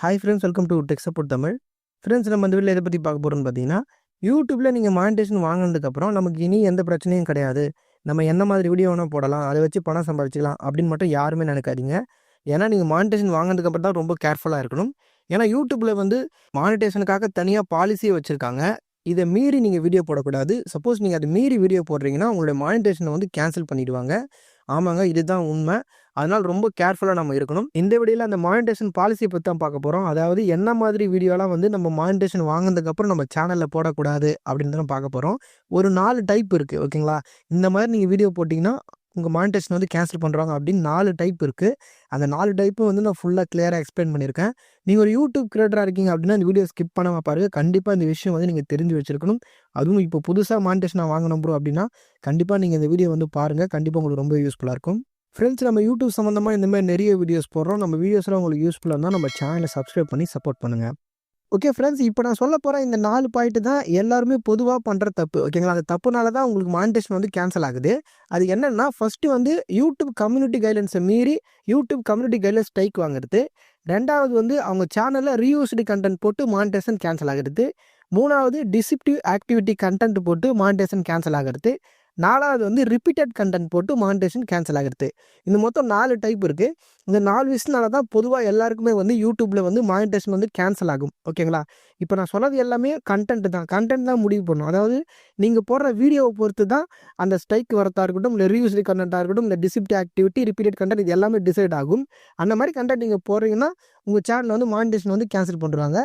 Hi friends, welcome to tech support Tamil. Friends, நம்ம இந்த வீடியோவில் எதை பற்றி பார்க்க போகிறோம்னு பார்த்தீங்கன்னா, யூடியூப்பில் நீங்கள் மானிட்டேஷன் வாங்கினதுக்கப்புறம் நமக்கு இனி எந்த பிரச்சனையும் கிடையாது. நம்ம என்ன மாதிரி வீடியோ வேணால் போடலாம், அதை வச்சு பணம் சம்பாதிச்சிக்கலாம் அப்படின்னு மட்டும் யாருமே நினைக்காதீங்க. ஏன்னா நீங்கள் மானிட்டேஷன் வாங்கினதுக்கப்புறம் தான் ரொம்ப கேர்ஃபுல்லாக இருக்கணும். ஏன்னா யூடியூப்பில் வந்து மானிட்டேஷனுக்காக தனியாக பாலிசியே வச்சுருக்காங்க. இதை மீறி நீங்கள் வீடியோ போடக்கூடாது. சப்போஸ் நீங்கள் அதை மீறி வீடியோ போடுறீங்கன்னா உங்களுடைய மானிட்டேஷனை வந்து கேன்சல் பண்ணிவிடுவாங்க. ஆமாங்க, இதுதான் உண்மை. அதனால் ரொம்ப கேர்ஃபுல்லாக நம்ம இருக்கணும். இந்த வீடியோவில் அந்த மானிட்டேஷன் பாலிசியை பற்றி தான் பார்க்க போகிறோம். அதாவது என்ன மாதிரி வீடியோலாம் வந்து நம்ம மானிட்டேஷன் வாங்கினதுக்கப்புறம் நம்ம சேனலில் போடக்கூடாது அப்படின்னு தான் பார்க்க போகிறோம். ஒரு 4 டைப் இருக்குது, ஓகேங்களா? இந்த மாதிரி நீங்கள் வீடியோ போட்டிங்கன்னா உங்கள் மானிட்டேஷன் வந்து கேன்சல் பண்ணுறாங்க அப்படின்னு 4 டைப் இருக்குது. அந்த 4 டைப்பும் வந்து நான் ஃபுல்லாக கிளியராக எக்ஸ்பிளைன் பண்ணியிருக்கேன். நீங்கள் ஒரு யூடியூப் கிரியேட்டராக இருக்கீங்க அப்படின்னா இந்த வீடியோ ஸ்கிப் பண்ணாமல் பாருங்க. கண்டிப்பாக இந்த விஷயம் வந்து நீங்கள் தெரிஞ்சு வச்சுருக்கணும். அதுவும் இப்போ புதுசாக மானிட்டேஷன் வாங்கணும் ப்ரோ அப்படின்னா கண்டிப்பாக நீங்கள் இந்த வீடியோ வந்து பாருங்கள். கண்டிப்பாக உங்களுக்கு ரொம்ப யூஸ்ஃபுல்லாக இருக்கும். ஃப்ரெண்ட்ஸ், நம்ம யூடியூப் சம்மந்தமாக இந்த மாதிரி நிறைய வீடியோஸ் போடுறோம். நம்ம வீடியோஸ்லாம் உங்களுக்கு யூஸ்ஃபுல்லாக இருந்தால் நம்ம சேனலை சப்ஸ்கிரைப் பண்ணி சப்போர்ட் பண்ணுங்கள். ஓகே ஃப்ரெண்ட்ஸ், இப்போ நான் சொல்ல போகிற இந்த 4 பாயிண்ட் தான் எல்லாருமே பொதுவாக பண்ணுற தப்பு, ஓகேங்களா? அந்த தப்புனால தான் உங்களுக்கு மானிட்டேஷன் வந்து கேன்சல் ஆகுது. அது என்னென்னா, ஃபஸ்ட்டு வந்து யூடியூப் கம்யூனிட்டி கைட்லைன்ஸை மீறி யூடியூப் கம்யூனிட்டி கைட்லைன்ஸ் ஸ்ட்ரைக் வாங்குறது. 2வது வந்து அவங்க சேனலில் ரீயூஸ்டு கண்டென்ட் போட்டு மானிட்டேஷன் கேன்சல் ஆகிறது. 3வது டிசிப்டிவ் ஆக்டிவிட்டி கண்டென்ட் போட்டு மானிட்டேஷன் கேன்சல் ஆகிறது. 4வது வந்து ரிப்பீட்டட் கண்டென்ட் போட்டு மானிட்டேஷன் கேன்சல் ஆகிறது. இந்த மொத்தம் 4 டைப் இருக்குது. இந்த 4 விஷயத்தினால தான் பொதுவாக எல்லாருக்குமே வந்து யூடியூப்பில் வந்து மானிட்டேஷன் வந்து கேன்சல் ஆகும், ஓகேங்களா? இப்போ நான் சொன்னது எல்லாமே கண்டென்ட் தான் முடிவு பண்ணும். அதாவது நீங்கள் போடுற வீடியோவை பொறுத்து தான் அந்த ஸ்ட்ரைக் வரதா இருக்கட்டும், இல்லை ரீயூஸ்டு கண்டென்ட்டாக இருக்கட்டும், இல்லை டிசிப்டிவ் ஆக்டிவிட்டி, ரிப்பீட்டட் கண்டென்ட், இது எல்லாமே டிசைட் ஆகும். அந்த மாதிரி கண்டென்ட் நீங்கள் போடுறீங்கன்னா உங்கள் சேனலில் வந்து மானிட்டேஷன் வந்து கேன்சல் பண்ணுறாங்க.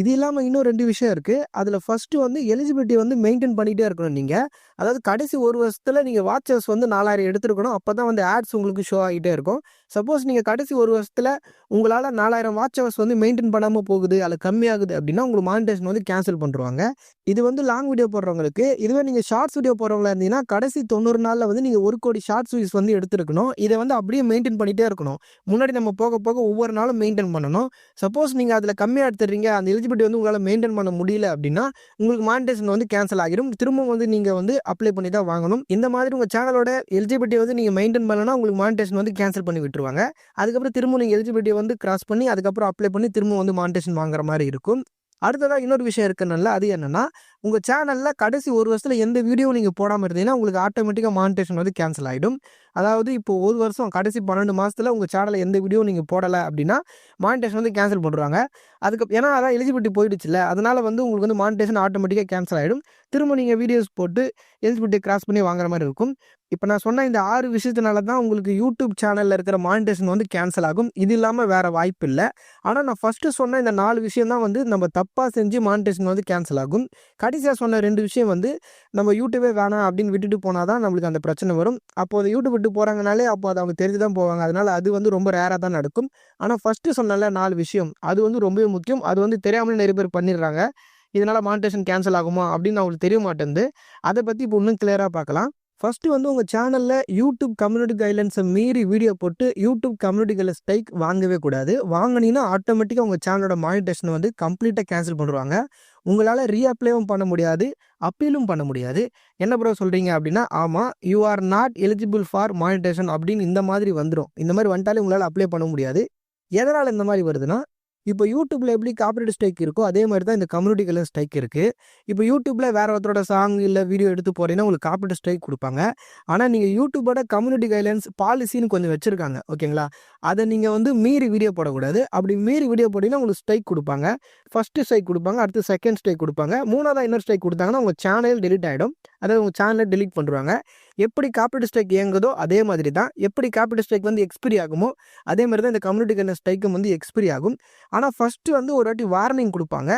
இது இல்லாமல் இன்னும் 2 விஷயம் இருக்குது. அதில் ஃபஸ்ட்டு வந்து எலிஜிபிலிட்டி வந்து மெயின்டைன் பண்ணிகிட்டே இருக்கணும் நீங்கள். அதாவது கடைசி 1 வருஷத்தில் நீங்கள் வாட்ச் ஹவர்ஸ் வந்து 4000 எடுத்துருக்கணும். அப்போ தான் வந்து ஆட்ஸ் உங்களுக்கு ஷோ ஆகிட்டே இருக்கும். சப்போஸ் நீங்கள் கடைசி 1 வருஷத்தில் உங்களால் 4000 வாட்ச் ஹவர்ஸ் வந்து மெயின்டைன் பண்ணாமல் போகுது, அல்லது கம்மியாகுது அப்படின்னா உங்களுக்கு மானிட்டேஷன் வந்து கேன்சல் பண்ணுறாங்க. இது வந்து லாங் வீடியோ போடுறவங்களுக்கு. இதுவே நீங்கள் ஷார்ட்ஸ் வீடியோ போடுறவங்களா இருந்தீங்கன்னா கடைசி 90 நாளில் வந்து நீங்கள் 1 கோடி ஷார்ட்ஸ் வியூஸ் வந்து எடுத்துருக்கணும். இதை வந்து அப்படியே மெயின்டைன் பண்ணிகிட்டே இருக்கணும். முன்னாடி நம்ம போக போக ஒவ்வொரு நாளும் மெயின்டைன் பண்ணணும். சப்போஸ் நீங்கள் அதில் கம்மியாக எடுத்துடுறீங்க, அந்த எலிஜிபிலிட்டி வந்து உங்களால் மெயின்டைன் பண்ண முடியல அப்படின்னா உங்களுக்கு மானிட்டேஷன் வந்து கேன்சல் ஆகிடும். திரும்ப வந்து நீங்கள் வந்து அப்ளை பண்ணி தான் வாங்கணும். இந்த மாதிரி உங்கள் சேனலோட எலிஜிபிலிட்டி வந்து நீங்கள் மெயின்டைன் பண்ணலன்னா உங்களுக்கு மானிட்டேஷன் வந்து கேன்சல் பண்ணி விட்டுருவாங்க. அதுக்கப்புறம் திரும்ப நீங்கள் எலிஜிபிலிட்டி வந்து கிராஸ் பண்ணி அதுக்கப்புறம் அப்ளை பண்ணி திரும்ப வந்து மானிட்டேஷன் வாங்குற மாதிரி இருக்கும். அடுத்ததாக இன்னொரு விஷயம் இருக்குனால, அது என்னன்னா, உங்கள் சேனலில் கடைசி 1 வருஷத்தில் எந்த வீடியோவும் நீங்கள் போடாமல் இருந்தீங்கன்னா உங்களுக்கு ஆட்டோமேட்டிக்காக மானிட்டேஷன் வந்து கேன்சல் ஆகிடும். அதாவது இப்போ 1 வருஷம் கடைசி 12 மாதத்தில் உங்கள் சேனலில் எந்த வீடியோவும் நீங்கள் போடலை அப்படின்னா மானிட்டேஷன் வந்து கேன்சல் பண்ணுறாங்க. ஏன்னா அதான் எலிஜிபிலிட்டி போயிடுச்சுல்ல, அதனால் வந்து உங்களுக்கு வந்து மானிட்டேஷன் ஆட்டோமேட்டிக்காக கேன்சல் ஆகிடும். திரும்ப நீங்கள் வீடியோஸ் போட்டு எலிஜிபிலிட்டி கிராஸ் பண்ணி வாங்குற மாதிரி இருக்கும். இப்போ நான் சொன்ன இந்த 6 விஷயத்தினால தான் உங்களுக்கு யூடியூப் சேனலில் இருக்கிற மானிட்டேஷன் வந்து கேன்சல் ஆகும். இது இல்லாமல் வேறு வாய்ப்பு இல்லை. ஆனால் நான் ஃபஸ்ட்டு சொன்ன இந்த 4 விஷயம் தான் வந்து நம்ம தப்பாக செஞ்சு மானிட்டேஷன் வந்து கேன்சல் ஆகும். கடைசியாக சொன்ன 2 விஷயம் வந்து நம்ம யூடியூபே வேணாம் அப்படின்னு விட்டுட்டு போனால் தான் நம்மளுக்கு அந்த பிரச்சனை வரும். அப்போ அதை யூடியூப் விட்டு போகிறாங்கனாலே அப்போ அது அவங்க தெரிஞ்சு தான் போவாங்க. அதனால் அது வந்து ரொம்ப ரேராக தான் நடக்கும். ஆனால் ஃபஸ்ட்டு சொன்னல 4 விஷயம் அது வந்து ரொம்பவே முக்கியம். அது வந்து தெரியாமலே நிறைய பேர் பண்ணிடுறாங்க. இதனால் மானிட்டேஷன் கேன்சல் ஆகுமா அப்படின்னு அவங்களுக்கு தெரிய மாட்டேங்குது. அதை பற்றி இப்போ இன்னும் கிளியராக பார்க்கலாம். ஃபஸ்ட்டு வந்து உங்கள் சேனலில் யூடியூப் கம்யூனிட்டி கைட்லைன்ஸை மீறி வீடியோ போட்டு யூடியூப் கம்யூனிட்டி கைட்லைன்ஸ் ஸ்ட்ரைக் வாங்கவே கூடாது. வாங்கினீங்கன்னா ஆட்டோமேட்டிக்காக உங்கள் சேனலோட மானிட்டேஷனை வந்து கம்ப்ளீட்டாக கேன்சல் பண்ணுவாங்க. உங்களால் ரீஅப்ளைவும் பண்ண முடியாது, அப்பீலும் பண்ண முடியாது. என்ன ப்ரோ சொல்கிறீங்க அப்படின்னா, ஆமாம், you are not eligible for monetisation அப்படின்னு இந்த மாதிரி வந்துடும். இந்த மாதிரி வந்துட்டாலே உங்களால் அப்ளை பண்ண முடியாது. எதனால் இந்த மாதிரி வருதுன்னா, இப்போ யூடியூப்பில் எப்படி காப்பிரைட் ஸ்ட்ரைக் இருக்கோ அதே மாதிரி தான் இந்த கம்யூனிட்டி கைட்லைன்ஸ் ஸ்ட்ரைக் இருக்குது. இப்போ யூடியூப்பில் வேறு ஒருத்தரோட சாங் இல்லை வீடியோ எடுத்து போகிறீங்கன்னா உங்களுக்கு காப்பிரைட் ஸ்ட்ரைக் கொடுப்பாங்க. ஆனால் நீங்கள் யூடியூபோட கம்யூனிட்டி கைட்லைன்ஸ் பாலிசின்னு கொஞ்சம் வச்சுருக்காங்க, ஓகேங்களா? அதை நீங்கள் வந்து மீறி வீடியோ போடக்கூடாது. அப்படி மீறி வீடியோ போட்டிங்கன்னா உங்களுக்கு ஸ்ட்ரைக் கொடுப்பாங்க. ஃபஸ்ட்டு ஸ்ட்ரைக் கொடுப்பாங்க, அடுத்து செகண்ட் ஸ்ட்ரைக் கொடுப்பாங்க, 3வது இன்னொரு ஸ்ட்ரைக் கொடுத்தாங்கன்னா உங்கள் சேனல் டெலிட் ஆகிடும். அதாவது உங்கள் சேனலை டெலிட் பண்ணுறாங்க. எப்படி காப்பிரைட் ஸ்ட்ரைக் இயங்குதோ அதே மாதிரி தான், எப்படி காப்பிரைட் ஸ்ட்ரைக் வந்து எக்ஸ்பிரி ஆகுமோ அதே மாதிரி தான் இந்த கம்யூனிட்டி கைட்லைன்ஸ் ஸ்ட்ரைக்கும் வந்து எக்ஸ்பிரி ஆகும். ஆனால் ஃபஸ்ட்டு வந்து ஒரு வாட்டி வார்னிங் கொடுப்பாங்க.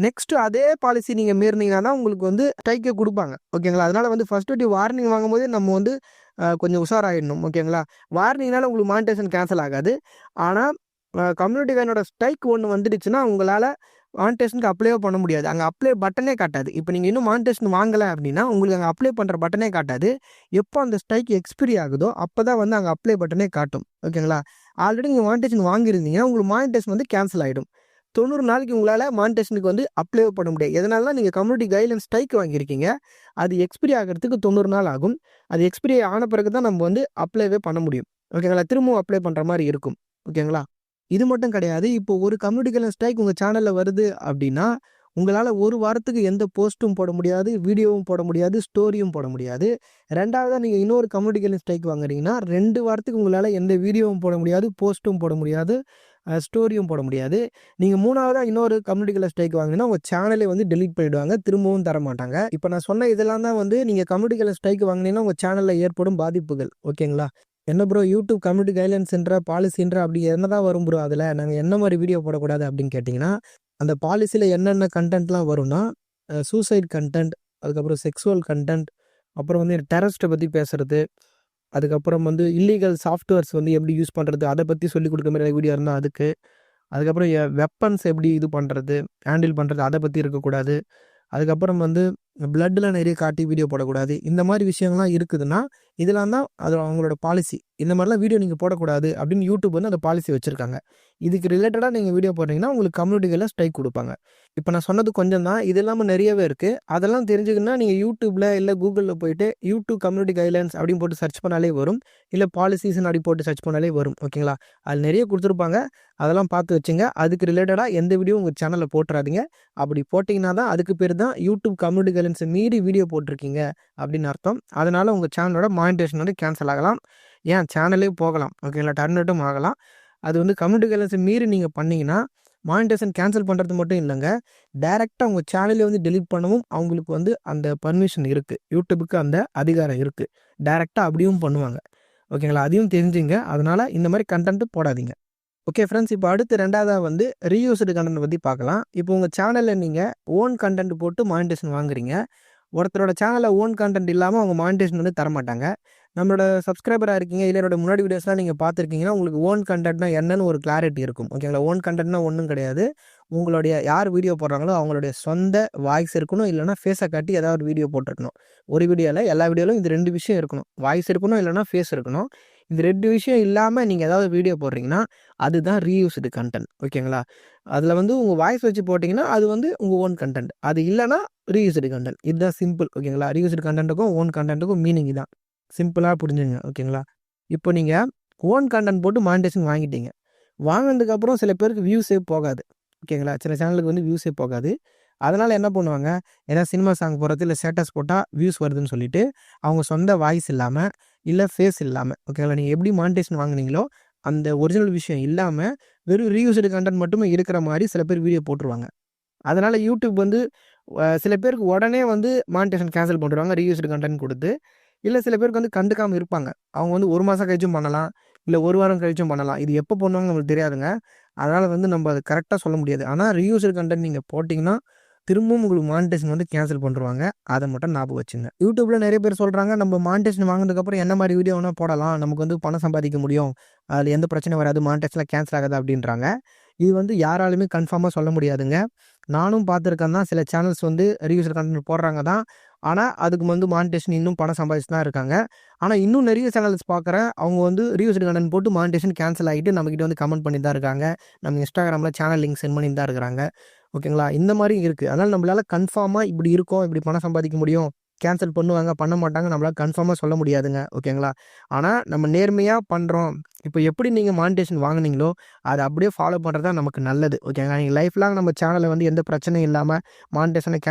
நெக்ஸ்ட்டு அதே பாலிசி நீங்கள் மீறினீங்கன்னா தான் உங்களுக்கு வந்து ஸ்ட்ரைக்கே கொடுப்பாங்க, ஓகேங்களா? அதனால் வந்து ஃபஸ்ட் வாட்டி வார்னிங் வாங்கும்போதே நம்ம வந்து கொஞ்சம் உஷாராகிடணும், ஓகேங்களா? வார்னிங்னால உங்களுக்கு மானிட்டேஷன் கேன்சல் ஆகாது. ஆனால் கம்யூனிட்டி கைட்லைனோட ஸ்ட்ரைக் ஒன்று வந்துடுச்சுன்னா உங்களால் மானிட்டேஷனுக்கு அப்ளையே பண்ண முடியாது. அங்கே அப்ளை பட்டனே காட்டாது. இப்போ நீங்கள் இன்னும் மானிட்டேஷன் வாங்கலை அப்படின்னா உங்களுக்கு அங்கே அப்ளை பண்ணுற பட்டனே காட்டாது. எப்போ அந்த ஸ்ட்ரைக் எக்ஸ்பிரி ஆகுதோ அப்போ தான் வந்து அங்கே அப்ளை பட்டனே காட்டும், ஓகேங்களா? ஆல்ரெடி நீங்கள் மானிட்டேஷன் வாங்கியிருந்தீங்கன்னா உங்களுக்கு மானிட்டேஷன் வந்து கேன்சல் ஆகிடும். 90 நாளைக்கு உங்களால் மானிட்டேஷனுக்கு வந்து அப்ளை பண்ண முடியாது. எதனால நீங்கள் கம்யூனிட்டி கைட்லைன்ஸ் ஸ்ட்ரைக் வாங்கியிருக்கீங்க, அது எக்ஸ்பிரி ஆகிறதுக்கு 90 நாள் ஆகும். அது எக்ஸ்பிரி ஆன பிறகு தான் நம்ம வந்து அப்ளைவே பண்ண முடியும், ஓகேங்களா? திரும்பவும் அப்ளை பண்ணுற மாதிரி இருக்கும், ஓகேங்களா? இது மட்டும் கிடையாது. இப்போ ஒரு கம்யூனிட்டி கைட்லைன் ஸ்ட்ரைக் உங்க சேனல்ல வருது அப்படின்னா, உங்களால 1 வாரத்துக்கு எந்த போஸ்ட்டும் போட முடியாது, வீடியோவும் போட முடியாது, ஸ்டோரியும் போட முடியாது. 2வதா நீங்க இன்னொரு கம்யூனிட்டி கைட்லைன் ஸ்ட்ரைக் வாங்குறீங்கன்னா, 2 வாரத்துக்கு உங்களால எந்த வீடியோவும் போட முடியாது, போஸ்ட்டும் போட முடியாது, ஸ்டோரியும் போட முடியாது. நீங்க 3வதா இன்னொரு கம்யூனிட்டி கைட்லைன் ஸ்ட்ரைக் வாங்குனீங்கன்னா, உங்க சேனலே வந்து டெலீட் பண்ணிடுவாங்க. திரும்பவும் தரமாட்டாங்க. இப்ப நான் சொன்ன இதெல்லாம் தான் வந்து நீங்க கம்யூனிட்டி கைட்லைன் ஸ்ட்ரைக் வாங்குனீங்கன்னா, உங்க சேனல்ல ஏற்படும் பாதிப்புகள். ஓகேங்களா? என்ன ப்ரோ யூடியூப் கம்யூனிட்டி கைட்லைன்ஸ்ன்ற, பாலிசின்ற அப்படி என்னதான் வரும் ப்ரோ அதுல? நாங்க என்ன மாரி வீடியோ போடக்கூடாது அப்படின்னு கேட்டீங்கன்னா, அந்த பாலிசில என்னென்ன கன்டென்ட்லாம் வரும்னா, சூசைட் கன்டென்ட், அதுக்கப்புறம் செக்ஸுவல் கன்டென்ட், அப்புறம் வந்து டெரரிஸ்ட்ட பத்தி பேசுறது, அதுக்கப்புறம் வந்து இல்லீகல் சாஃப்ட்வேர்ஸ் வந்து எப்படி யூஸ் பண்றது, அத பத்தி சொல்லிக் குடுக்குற மாரி வீடியோ இருந்தா அதுக்கு. அதுக்கப்புறம் வெப்பன்ஸ் எப்படி இது பண்றது, ஹேண்டில் பண்றது அத பத்தி இருக்கக்கூடாது. அதுக்கப்புறம் வந்து பிளட்லாம் நிறைய காட்டி வீடியோ போடக்கூடாது. இந்த மாரி விஷயங்கள்லாம் இருக்குதுன்னா, இதெல்லாம் தான் அது அவங்களோட பாலிசி. இந்த மாரிலாம் வீடியோ நீங்க போடக்கூடாது அப்படின்னு யூடியூப் வந்து அந்த பாலிசி வச்சிருக்காங்க. இதுக்கு ரிலேட்டடா நீங்க வீடியோ போடுறீங்கன்னா, உங்களுக்கு கம்யூனிட்டில ஸ்ட்ரைக் குடுப்பாங்க. இப்ப நான் சொன்னது கொஞ்சம் தான். இது இல்லாம நிறையவே இருக்கு. அதெல்லாம் தெரிஞ்சுக்கணும்னா நீங்க யூடியூப்ல இல்ல கூகுள்ல போயிட்டு யூடியூப் கம்யூனிட்டி கைட்லைன்ஸ் அப்படின்னு போட்டு சர்ச் பண்ணாலே வரும். இல்ல பாலிசிஸ்ன்னு அப்படி போட்டு சர்ச் பண்ணாலே வரும். ஓகேங்களா? அதுல நிறைய குடுத்துருப்பாங்க. அதெல்லாம் பார்த்து வச்சுங்க. அதுக்கு ரிலேட்டடா எந்த வீடியோவும் உங்க சேனல்ல போட்டுறாதீங்க. அப்படி போட்டீங்கன்னா தான் அதுக்கு பேரு தான் யூடியூப் கம்யூனிட்டி கைட்லைன்ஸ மீறி வீடியோ போட்டிருக்கீங்க அப்படின்னு அர்த்தம். அதனால உங்க சேனலோட மானிடைசேஷன் வந்து கேன்சல் ஆகலாம். ஏன் சேனலே போகலாம். ஓகேங்களா? டெர்மினேட்டும் ஆகலாம். அது வந்து கம்யூனிட்டி கைட்லைன்ஸ மீறி நீங்க பண்ணீங்கன்னா, மானிடைசேஷன் கேன்சல் பண்றது மட்டும் இல்லங்க. டைரக்ட்டா உங்க சேனலே வந்து டெலீட் பண்ணவும் அவங்களுக்கு வந்து அந்த பர்மிஷன் இருக்கு. யூடியூப்க்கு அந்த அதிகாரம் இருக்கு. டைரக்ட்டா அப்படியும் பண்ணுவாங்க. ஓகேங்களா? அதையும் தெரிஞ்சுங்க. அதனால இந்த மாரி கன்டென்ட் போடாதீங்க. Okay friends. இப்போ அடுத்து 2வதா வந்து ரீயூஸ்டு கன்டென்ட் பத்தி பார்க்கலாம். இப்போ உங்க சேனல்ல நீங்க ஓன் கன்டென்ட் போட்டு மானிடைசேஷன் வாங்குறீங்க. ஒருத்தரோட சேனல்ல ஓன் கன்டென்ட் இல்லாம அவங்க மானிடைசேஷன் வந்து தரமாட்டாங்க. நம்மளோட சப்ஸ்கிரைபரா இருக்கீங்க, இல்ல என்னோட முன்னாடி வீடியோஸ்லாம் நீங்க பார்த்துருக்கீங்கன்னா, உங்களுக்கு ஓன் கன்டென்ட்னா என்னன்னு ஒரு கிளாரிட்டி இருக்கும். ஓகேங்களா? ஓன் கன்டென்ட்னா ஒண்ணும் கிடையாது. உங்களுடைய யார் வீடியோ போடுறாங்களோ அவங்களுடைய சொந்த வாய்ஸ் இருக்கணும். இல்லன்னா ஃபேஸ காட்டி ஏதாவது ஒரு வீடியோ போட்டுருக்கணும். ஒரு வீடியோல எல்லா வீடியோலும் இந்த 2 விஷயம் இருக்கணும். வாய்ஸ் இருக்கணும், இல்லன்னா ஃபேஸ் இருக்கணும். இந்த 2 விஷயம் இல்லாம நீங்க ஏதாவது வீடியோ போடுறீங்கன்னா, அதுதான் ரீயூஸ்டு கன்டென்ட். ஓகேங்களா? அதுல வந்து உங்க வாய்ஸ் வச்சு போட்டீங்கன்னா, அது வந்து உங்க ஓன் கன்டென்ட். அது இல்லன்னா ரீயூஸ்டு கன்டென்ட். இதுதான் சிம்பிள். ஓகேங்களா? ரீயூஸ்டு கன்டென்ட்க்கும் ஓன் கன்டென்ட்க்கும் மீனிங் இதான். சிம்பிளா புரிஞ்சுங்க. ஓகேங்களா? இப்போ நீங்க ஓன் கன்டென்ட் போட்டு மானிடைசேஷன் வாங்கிட்டீங்க. வாங்குனதுக்கு அப்புறம் சில பேருக்கு வியூஸே போகாது. ஓகேங்களா? சில சேனலுக்கு வந்து வியூஸே போகாது. அதனால என்ன பண்ணுவாங்க, ஏதாவது சினிமா சாங் போடுறது, இல்ல ஸ்டேட்டஸ் போட்டா வியூஸ் வருதுன்னு சொல்லிட்டு, அவங்க சொந்த வாய்ஸ் இல்லாம, இல்ல ஃபேஸ் இல்லாம, ஓகேங்களா? நீங்க எப்படி மானிடைசேஷன் வாங்குனீங்களோ, அந்த ஒரிஜினல் விஷயம் இல்லாம, வெறும் ரீயூஸ்டு கன்டென்ட் மட்டுமே இருக்கிற மாரி சில பேர் வீடியோ போட்டுருவாங்க. அதனால யூடியூப் வந்து சில பேருக்கு உடனே வந்து மானிடைசேஷன் கேன்சல் பண்ணிடுவாங்க ரீயூஸ்டு கன்டென்ட் குடுத்து. இல்ல சில பேருக்கு வந்து கண்டுக்காம இருப்பாங்க. அவங்க வந்து 1 மாசம் கழிச்சும் பண்ணலாம். இல்ல 1 வாரம் கழிச்சும் பண்ணலாம். இது எப்போ பண்ணுவாங்கன்னு நம்மளுக்கு தெரியாதுங்க. அதனால வந்து நம்ம அத கரெக்ட்டா சொல்ல முடியாது. ஆனா ரீயூஸ்டு கன்டென்ட் நீங்க போட்டீங்கன்னா, திரும்பவும் உங்களுக்கு மானிடைசேஷன் வந்து கேன்சல் பண்ணிருவாங்க. அத மட்டும் ஞாபகம் வச்சுங்க. யூடியூப்ல நிறைய பேர் சொல்றாங்க, நம்ம மானிடைசேஷன் வாங்குனதுக்கப்புறம் என்ன மாரி வீடியோ வேணா போடலாம். நமக்கு வந்து பணம் சம்பாதிக்க முடியும். அதுல எந்த பிரச்சனையும் வராது. மானிடைசேஷன்லாம் கேன்சல் ஆகாது அப்படின்றாங்க. இது வந்து யாராலுமே கன்ஃபார்மா சொல்ல முடியாதுங்க. நானும் பார்த்துருக்கேன் தான். சில சேனல்ஸ் வந்து ரீயூஸ்டு கன்டென்ட் போடுறாங்க தான். ஆனா, அதுக்கு வந்து மானிடைசேஷன் இன்னும் பணம் சம்பாதிச்சுட்டு தான் இருக்காங்க. ஆனா, இன்னும் நிறைய சேனல்ஸ் பார்க்குறேன். அவங்க வந்து ரீயூஸ்டு கன்டென்ட் போட்டு மானிடைசேஷன் கேன்சல் ஆகிட்டு நம்மகிட்ட வந்து கமெண்ட் பண்ணிட்டு தான் இருக்காங்க. நம்ம இன்ஸ்டாகிராம்ல சேனல் லிங்க் சென்ட் பண்ணிட்டு தான் இருக்கிறாங்க. ஓகேங்களா? இந்த மாரியும் இருக்கு. அதனால நம்மளால கன்ஃபார்மா இப்படி இருக்கும், இப்படி பணம் சம்பாதிக்க முடியும், கேன்சல் பண்ணுவாங்க, பண்ண மாட்டாங்க நம்மளால கன்ஃபார்மா சொல்ல முடியாதுங்க. ஓகேங்களா? ஆனா, நம்ம நேர்மையா பண்றோம். இப்போ எப்படி நீங்க மானிடைசேஷன் வாங்குனீங்களோ, அத அப்படியே ஃபாலோ பண்றது தான் நமக்கு நல்லது. ஓகேங்களா? நீங்க லைஃப் லாங் நம்ம சேனல்ல வந்து எந்த பிரச்சனையும் இல்லாம, மானிடைசேஷன்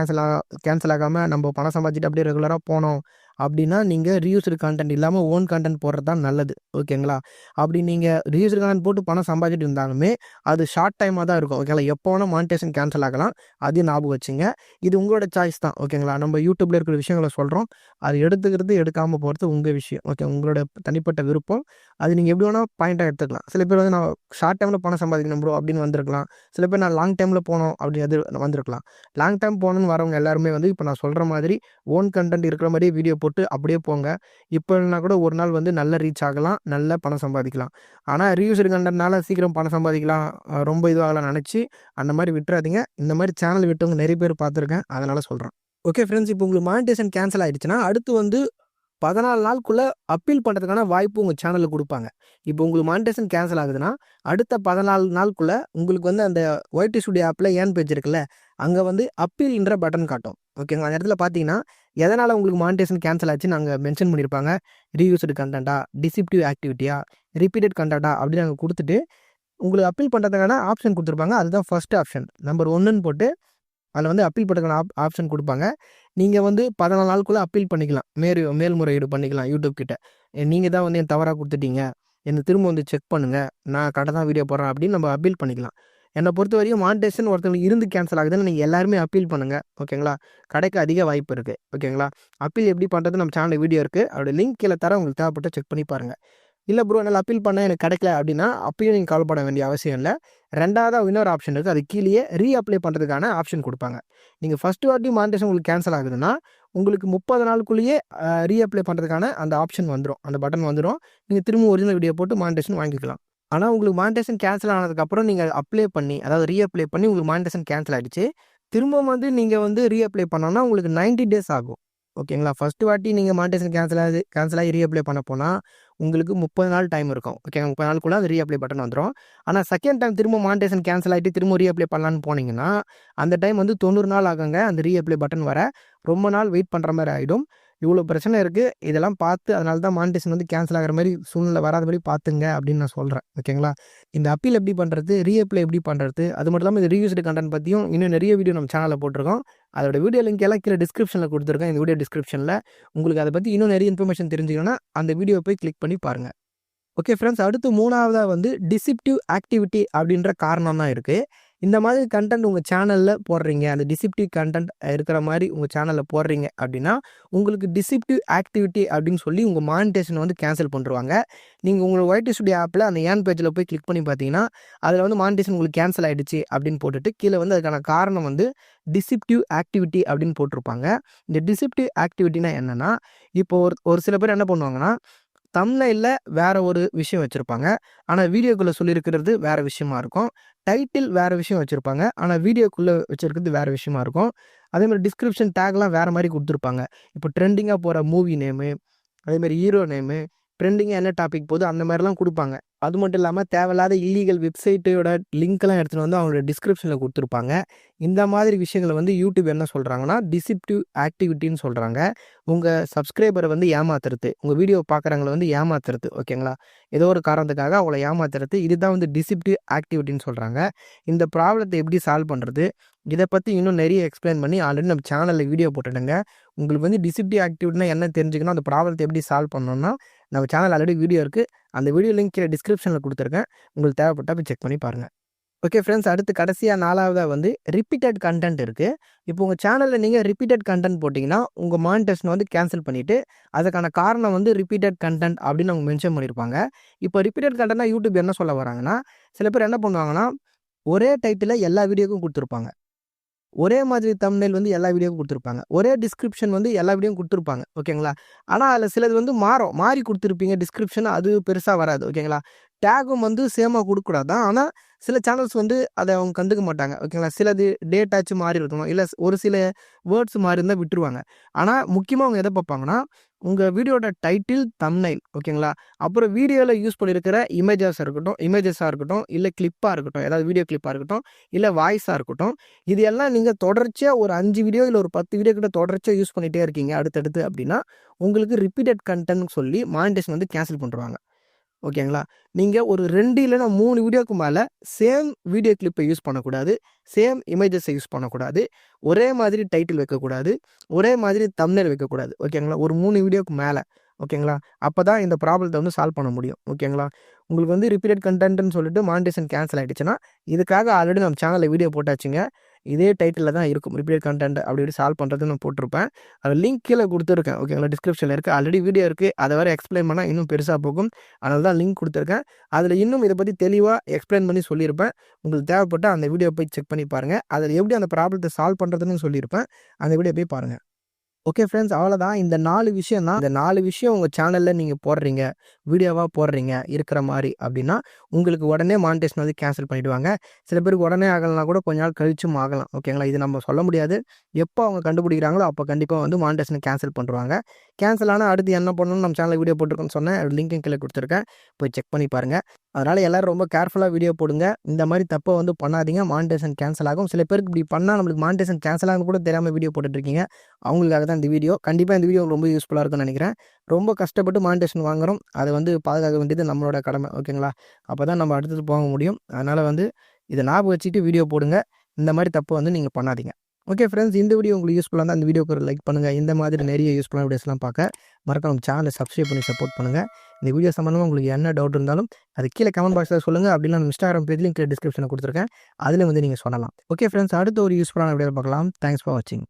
கேன்சல் ஆகாம நம்ம பணம் சம்பாதிச்சுட்டு அப்படியே ரெகுலரா போனோம் அப்படின்னா, நீங்க ரீயூஸ்டு கன்டென்ட் இல்லாம ஓன் கன்டென்ட் போடுறது தான் நல்லது. ஓகேங்களா? அப்படி நீங்க ரீயூஸ்டு கன்டென்ட் போட்டு பணம் சம்பாதிச்சுட்டு இருந்தாலுமே, அது ஷார்ட் டைமா தான் இருக்கும். ஓகேங்களா? எப்போ வேணா மானிடைசேஷன் கேன்சல் ஆகலாம். அதையும் ஞாபகம் வச்சுங்க. இது உங்களோட சாய்ஸ் தான். ஓகேங்களா? நம்ம யூடியூப்ல இருக்கிற விஷயங்கள சொல்றோம். அது எடுத்துக்கிறது, எடுக்காம போறது உங்க விஷயம். ஓகே. உங்களோட தனிப்பட்ட விருப்பம். அது நீங்க எப்படி வேணா பாயிண்ட்டா எடுத்துக்கலாம். சில பேர் வந்து நான் ஷார்ட் டைம்ல பணம் சம்பாதிக்கணும் ப்ரோ அப்படின்னு வந்திருக்கலாம். சில பேர் நான் லாங் டைம்ல போணும் அப்படி அது வந்திருக்கலாம். லாங் டைம் போணும்னு வரவங்க எல்லாருமே வந்து இப்ப நான் சொல்ற மாதிரி ஓன் கன்டென்ட் இருக்கிற மாரியே வீடியோ போட்டு அப்படியே போங்க. இப்ப இல்லனா கூட ஒரு நாள் வந்து நல்ல ரீச் ஆகலாம். நல்ல பணம் சம்பாதிக்கலாம். ஆனா ரீயூஸ்டு கன்டென்ட்னால சீக்கிரம் பணம் சம்பாதிக்கலாம். ரொம்ப இதுவாகலாம்னு நெனச்சு அந்த மாரி விட்டுறாதீங்க. இந்த மாரி சேனல் விட்டவங்க நெறைய பேர் பார்த்துருக்கேன். அதனால சொல்றேன். Okay friends. இப்போ உங்களுக்கு மானிடைசேஷன் கேன்சல் ஆயிடுச்சுன்னா, அடுத்து வந்து 14 நாளுக்குள்ள அப்பீல் பண்றதுக்கான வாய்ப்பு உங்க சேனல்ல குடுப்பாங்க. இப்போ உங்களுக்கு மானிடைசேஷன் கேன்சல் ஆகுதுன்னா, அடுத்த 14 நாளுக்குள்ள உங்களுக்கு வந்து அந்த ஒய்டி ஸ்டுடியோ ஆப்ல ஏர்ன் பேஜ் இருக்குல்ல, அங்க வந்து அப்பீல்ன்ற பட்டன் காட்டும். ஓகேங்களா? அந்த இடத்துல பார்த்தீங்கன்னா, எதனால உங்களுக்கு மானிடைசேஷன் கேன்சல் ஆச்சுன்னு அங்க மென்ஷன் பண்ணியிருப்பாங்க. ரீயூஸ்டு கன்டென்ட்டா, டிசிப்டிவ் ஆக்டிவிட்டியா, ரிப்பீட்டட் கன்டென்ட்டா அப்படின்னு அங்க குடுத்துட்டு, உங்களுக்கு அப்பீல் பண்ணுறதுக்கான ஆப்ஷன் கொடுத்துருப்பாங்க. அதுதான் ஃபர்ஸ்ட் ஆப்ஷன். நம்பர் 1ன்னு போட்டு அதில் வந்து அப்பீல் பண்ணுறதுக்கான ஆப்ஷன் கொடுப்பாங்க. நீங்கள் வந்து 14 நாளுக்குள்ளே அப்பீல் பண்ணிக்கலாம். மேல்முறையீடு பண்ணிக்கலாம் யூடியூப் கிட்ட. நீங்கள் தான் வந்து தவறாக கொடுத்துட்டீங்க, என்னை திரும்ப வந்து செக் பண்ணுங்கள், நான் கரெக்டாக தான் வீடியோ போடுறேன் அப்படின்னு நம்ம அப்பீல் பண்ணிக்கலாம். என்னை பொறுத்த வரையும் மானிட்டேஷன் ஒருத்தவங்களுக்கு இருந்து கேன்சல் ஆகுதுன்னு நீங்கள் எல்லாருமே அப்பீல் பண்ணுங்கள். ஓகேங்களா? கிடைக்க அதிக வாய்ப்பு இருக்குது. ஓகேங்களா? அப்பீல் எப்படி பண்ணுறது நம்ம சேனலில் வீடியோ இருக்குது. அதோட லிங்க் கீழே தர, உங்களுக்கு தேவைப்பட்ட செக் பண்ணி பாருங்கள். இல்லை ப்ரோ என்னால் அப்பீல் பண்ண எனக்கு கிடைக்கல அப்படின்னா அப்பயும் நீங்கள் கவலைப்பட வேண்டிய அவசியம் இல்லை. ரெண்டாவதாக இன்னொரு ஆப்ஷன் இருக்குது. அது கீழேயே ரீஅப்ளை பண்ணுறதுக்கான ஆப்ஷன் கொடுப்பாங்க. நீங்கள் ஃபஸ்ட்டு வாட்டி மானிட்டேஷன் உங்களுக்கு கேன்சல் ஆகுதுன்னா உங்களுக்கு 30 நாளுக்குள்ளேயே ரீஅப்ளை பண்ணுறதுக்கான அந்த ஆப்ஷன் வந்துடும், அந்த பட்டன் வந்துடும். நீங்கள் திரும்ப ஒரிஜினல் வீடியோ போட்டு மானிட்டேஷன் வாங்கிக்கலாம். ஆனால் உங்களுக்கு மானிட்டேஷன் கேன்சல் ஆனதுக்கப்புறம் நீங்கள் அப்ளை பண்ணி, அதாவது ரீஅப்ளை பண்ணி உங்களுக்கு மானிட்டேஷன் கேன்சல் ஆகிடுச்சு, திரும்ப வந்து நீங்கள் வந்து ரீஅப்ளை பண்ணோன்னா உங்களுக்கு 90 டேஸ் ஆகும். ஓகேங்களா? ஃபஸ்ட்டு வாட்டி நீங்கள் மானிட்டேஷன் கேன்சல் ஆகி ரீஅப்ளை பண்ண போனால் உங்களுக்கு 30 நாள் டைம் இருக்கும். ஓகேங்க, 30 நாளுக்குள்ளே அது ரீஅப்ளை பட்டன் வந்துடும். ஆனால் செகண்ட் டைம் திரும்ப மானிட்டேஷன் கேன்சல் ஆகிட்டு திரும்ப ரீஅப்ளை பண்ணலான்னு போனீங்கன்னா அந்த டைம் வந்து 90 நாள் ஆகுங்க அந்த ரீஅப்ளை பட்டன் வர. ரொம்ப நாள் வெயிட் பண்ணுற மாதிரி ஆகிடும். இவ்வளோ பிரச்சனை இருக்குது. இதெல்லாம் பார்த்து அதனால தான் மானிட்டேஷன் வந்து கேன்சல் ஆகிற மாதிரி சூழ்நிலை வராதபடி பார்த்துங்க அப்படின்னு நான் சொல்கிறேன். ஓகேங்களா? இந்த அப்பீல் எப்படி பண்ணுறது, ரீஅப்ளை எப்படி பண்ணுறது, அது மட்டும் இல்லாமல் இந்த ரீயூஸ்டு கண்டென்ட் பற்றியும் இன்னும் நிறைய வீடியோ நம்ம சேனலில் போட்டிருக்கோம். அதோட வீடியோ லிங்க் எல்லாம் கீழே டிஸ்கிரிப்ஷனில் கொடுத்துருக்கேன். இந்த வீடியோ டிஸ்கிரிப்ஷனில் உங்களுக்கு அதை பற்றி இன்னும் நிறைய இன்ஃபர்மேஷன் தெரிஞ்சுக்கணும்னா அந்த வீடியோ போய் கிளிக் பண்ணி பாருங்கள். ஓகே ஃப்ரெண்ட்ஸ், அடுத்து 3வதாக வந்து டிசிப்டிவ் ஆக்டிவிட்டி அப்படின்ற காரணம் தான் இருக்குது. இந்த மாதிரி கண்டென்ட் உங்கள் சேனலில் போடுறீங்க, அந்த டிசிப்டிவ் கண்டென்ட் இருக்கிற மாதிரி உங்கள் சேனலில் போடுறீங்க அப்படின்னா உங்களுக்கு டிசிப்டிவ் ஆக்டிவிட்டி அப்படின்னு சொல்லி உங்கள் மானிட்டேஷன் வந்து கேன்சல் பண்ணுவாங்க. நீங்கள் உங்களோட ஒயிட் ஸ்டுடியோ ஆப்பில் அந்த ஏன் பேஜில் போய் கிளிக் பண்ணி பார்த்தீங்கன்னா அதில் வந்து மானிட்டேஷன் உங்களுக்கு கேன்சல் ஆகிடுச்சு அப்படின்னு போட்டுட்டு கீழே வந்து அதுக்கான காரணம் வந்து டிசிப்டிவ் ஆக்டிவிட்டி அப்படின்னு போட்டிருப்பாங்க. இந்த டிசிப்டிவ் ஆக்டிவிட்டினா என்னென்னா, இப்போ ஒரு சில பேர் என்ன பண்ணுவாங்கன்னா தம்ப்நெயில்ல வேற ஒரு விஷயம் வச்சுருப்பாங்க, ஆனால் வீடியோக்குள்ளே சொல்லியிருக்கிறது வேறு விஷயமா இருக்கும். டைட்டில் வேறு விஷயம் வச்சுருப்பாங்க, ஆனால் வீடியோக்குள்ளே வச்சுருக்கிறது வேறு விஷயமா இருக்கும். அதேமாதிரி டிஸ்கிரிப்ஷன் டேக்லாம் வேறு மாதிரி கொடுத்துருப்பாங்க. இப்போ ட்ரெண்டிங்காக போகிற மூவி நேமு, அதேமாதிரி ஹீரோ நேமு, ட்ரெண்டிங்காக என்ன டாபிக் போகுது அந்த மாதிரிலாம் கொடுப்பாங்க. அது மட்டும் இல்லாமல் தேவையில்லாத இல்லீகல் வெப்சைட்டோட லிங்க்லாம் எடுத்துகிட்டு வந்து அவங்களோட டிஸ்கிரிப்ஷனில் கொடுத்துருப்பாங்க. இந்த மாதிரி விஷயங்களை வந்து யூடியூப் என்ன சொல்கிறாங்கன்னா டிசிப்டிவ் ஆக்டிவிட்டின்னு சொல்கிறாங்க. உங்கள் சப்ஸ்கிரைபரை வந்து ஏமாத்துறது, உங்கள் வீடியோ பார்க்குறவங்கள வந்து ஏமாத்துறது. ஓகேங்களா? ஏதோ ஒரு காரணத்துக்காக அவளை ஏமாத்துறது, இதுதான் வந்து டிசிப்டிவ் ஆக்டிவிட்டின்னு சொல்கிறாங்க. இந்த ப்ராப்ளத்தை எப்படி சால்வ் பண்ணுறது, இதை பற்றி இன்னும் நிறைய எக்ஸ்பிளைன் பண்ணி ஆல்ரெடி நம்ம சேனலில் வீடியோ போட்டுடுங்க. உங்களுக்கு வந்து டிசிப்டிவ் ஆக்டிவிட்டினா என்ன தெரிஞ்சுக்கணும், அந்த ப்ராப்ளத்தை எப்படி சால்வ் பண்ணணும்னா நம்ம சேனல் ஆல்ரெடி வீடியோ இருக்குது. அந்த வீடியோ லிங்க் கீழே டிஸ்கிரிப்ஷனில் கொடுத்துருக்கேன். உங்களுக்கு தேவைப்பட்டால் போய் செக் பண்ணி பாருங்கள். ஓகே ஃப்ரெண்ட்ஸ், அடுத்து கடைசியாக 4வதாக வந்து ரிப்பீட்டட் கண்டென்ட் இருக்குது. இப்போ உங்கள் சேனலில் நீங்கள் ரிப்பீட்டட் கண்டென்ட் போட்டிங்கன்னா உங்கள் மானிட்டேஷன் வந்து கேன்சல் பண்ணிவிட்டு அதுக்கான காரணம் வந்து ரிப்பீட்டட் கண்டென்ட் அப்படின்னு அவங்க மென்ஷன் பண்ணியிருப்பாங்க. இப்போ ரிப்பீட்டட் கண்டென்ட்னா யூடியூப் என்ன சொல்ல வராங்கன்னா, சில பேர் என்ன பண்ணுவாங்கன்னா ஒரே டைட்டில் எல்லா வீடியோக்கும் கொடுத்துருப்பாங்க, ஒரே மாதிரி தம்ப்நெயில் வந்து எல்லா வீடியோக்கும் கொடுத்துருப்பாங்க, ஒரே டிஸ்கிரிப்ஷன் வந்து எல்லா வீடியோவும் கொடுத்துருப்பாங்க. ஓகேங்களா? ஆனால் அதில் சிலது வந்து மாறி கொடுத்துருப்பீங்க டிஸ்கிரிப்ஷன், அது பெருசாக வராது. ஓகேங்களா? டேகும் வந்து சேமாக கொடுக்கக்கூடாது தான், ஆனால் சில சேனல்ஸ் வந்து அதை அவங்க கண்டுக்க மாட்டாங்க. ஓகேங்களா? சிலது டேட்டாச்சும் மாறி இருக்கணும், இல்லை ஒரு சில வேர்ட்ஸ் மாறி இருந்தால் விட்டுருவாங்க. ஆனால் முக்கியமாக அவங்க எதை பார்ப்பாங்கன்னா உங்கள் வீடியோட டைட்டில், தம்ப்நெயில். ஓகேங்களா? அப்புறம் வீடியோவில் யூஸ் பண்ணியிருக்கிற இமேஜஸாக இருக்கட்டும், இல்லை கிளிப்பாக இருக்கட்டும், ஏதாவது வீடியோ கிளிப்பாக இருக்கட்டும், இல்லை வாய்ஸாக இருக்கட்டும், இது எல்லாம் நீங்கள் தொடர்ச்சியாக ஒரு 5 வீடியோ இல்லை ஒரு 10 வீடியோ கிட்ட தொடர்ச்சியாக யூஸ் பண்ணிகிட்டே இருக்கீங்க அடுத்தடுத்து அப்படின்னா உங்களுக்கு ரிப்பீட்டட் கண்டென்ட்னு சொல்லி மானிட்டேஷன் வந்து கேன்சல் பண்ணுவாங்க. ஓகேங்களா? நீங்கள் ஒரு 2 இல்லைன்னா 3 வீடியோக்கு மேலே சேம் வீடியோ கிளிப்பை யூஸ் பண்ணக்கூடாது, சேம் இமேஜஸை யூஸ் பண்ணக்கூடாது, ஒரே மாதிரி டைட்டில் வைக்கக்கூடாது, ஒரே மாதிரி தம்ப்நெயில் வைக்கக்கூடாது. ஓகேங்களா? ஒரு 3 வீடியோக்கு மேலே. ஓகேங்களா? அப்போ தான் இந்த ப்ராப்ளத்தை வந்து சால்வ் பண்ண முடியும். ஓகேங்களா? உங்களுக்கு வந்து ரிப்பீட்டட் கண்டென்ட்னு சொல்லிட்டு மானிட்டேஷன் கேன்சல் ஆகிடுச்சுன்னா இதுக்காக ஆல்ரெடி நம்ம சேனலில் வீடியோ போட்டாச்சுங்க. இதே டைட்டிலில் தான் இருக்கும், ரிப்பீட்டட் கண்டென்ட் அப்படி இப்படி சால்வ் பண்ணுறதுன்னு நான் போட்டிருப்பேன். அது லிங்க் கீழே கொடுத்துருக்கேன். ஓகேங்களா? டிஸ்கிரிப்ஷனில் இருக்குது. ஆல்ரெடி வீடியோ இருக்குது. அதை வேறு எக்ஸ்பிளைன் பண்ணால் இன்னும் பெருசாக போகும். அதனால தான் லிங்க் கொடுத்துருக்கேன். அதில் இன்னும் இதை பற்றி தெளிவாக எக்ஸ்பிளைன் பண்ணி சொல்லியிருப்பேன். உங்களுக்கு தேவைப்பட்டால் அந்த வீடியோ போய் செக் பண்ணி பாருங்கள். அதில் எப்படி அந்த ப்ராப்ளத்தை சால்வ் பண்ணுறதுன்னு சொல்லியிருப்பேன். அந்த வீடியோ போய் பாருங்கள். ஓகே ஃப்ரெண்ட்ஸ், அவ்வளோதான். இந்த 4 விஷயம் தான். இந்த 4 விஷயம் உங்கள் சேனலில் நீங்கள் போடுறீங்க, வீடியோவாக போடுறீங்க இருக்கிற மாதிரி அப்படின்னா உங்களுக்கு உடனே மானிட்டேஷன் வந்து கேன்சல் பண்ணிவிடுவாங்க. சில பேருக்கு உடனே ஆகலைனா கூட கொஞ்ச நாள் கழிச்சும் ஆகலாம். ஓகேங்களா? இது நம்ம சொல்ல முடியாது. எப்போ அவங்க கண்டுபிடிக்கிறாங்களோ அப்போ கண்டிப்பாக வந்து மானிட்டேஷனை கேன்சல் பண்ணுவாங்க. கேன்சல் ஆனால் அடுத்து என்ன பண்ணணும்னு நம்ம சேனலில் வீடியோ போட்டிருக்கோன்னு சொன்னேன். லிங்க்கும் கீழே கொடுத்துருக்கேன், போய் செக் பண்ணி பாருங்கள். அதனால் எல்லோரும் ரொம்ப கேர்ஃபுல்லாக வீடியோ போடுங்க. இந்த மாதிரி தப்பை வந்து பண்ணாதீங்க, மானிட்டேஷன் கேன்சல் ஆகும். சில பேருக்கு இப்படி பண்ணால் நம்மளுக்கு மானிட்டேஷன் கேன்சல் ஆகும் கூட தெரியாமல் வீடியோ போட்டுட்ருக்கீங்க. அவங்களுக்காக தான் தாங்க இந்த வீடியோ. கண்டிப்பாக இந்த வீடியோ ரொம்ப யூஸ்ஃபுல்லாக இருக்கும்னு நினைக்கிறேன். ரொம்ப கஷ்டப்பட்டு மானிட்டேஷன் வாங்குறோம். அதை வந்து பாதுகாக்க வேண்டியது நம்மளோட கடமை. ஓகேங்களா? அப்போ தான் நம்ம அடுத்தது போக முடியும். அதனால் வந்து இதை ஞாபகம் வச்சுட்டு வீடியோ போடுங்க. இந்த மாதிரி தப்பு வந்து நீங்கள் பண்ணாதீங்க. ஓகே ஃப்ரெண்ட்ஸ், இந்த வீடியோ உங்களுக்கு யூஸ்ஃபுல்லாக இருந்தால் இந்த வீடியோக்கு ஒரு லைக் பண்ணுங்கள். இந்த மாதிரி நிறைய யூஸ்ஃபுல்லான வீடியோஸ்லாம் பார்க்க மறக்காம சேனலை சப்ஸ்கிரைப் பண்ணி சப்போர்ட் பண்ணுங்கள். இந்த வீடியோ சம்மந்தமாக உங்களுக்கு என்ன டவுட் இருந்தாலும் அது கீழே கமெண்ட் பாக்ஸில் சொல்லுங்கள். அப்படின்னா இன்ஸ்டாகிராம் பேஜ் லிங்க் டிஸ்கிரிப்ஷனில் கொடுத்துருக்கேன். அதில் வந்து நீங்கள் சொல்லலாம். ஓகே ஃப்ரெண்ட்ஸ், அடுத்த ஒரு யூஸ்ஃபுல்லான வீடியோ பார்க்கலாம். தேங்க்ஸ் ஃபார் வாட்சிங்.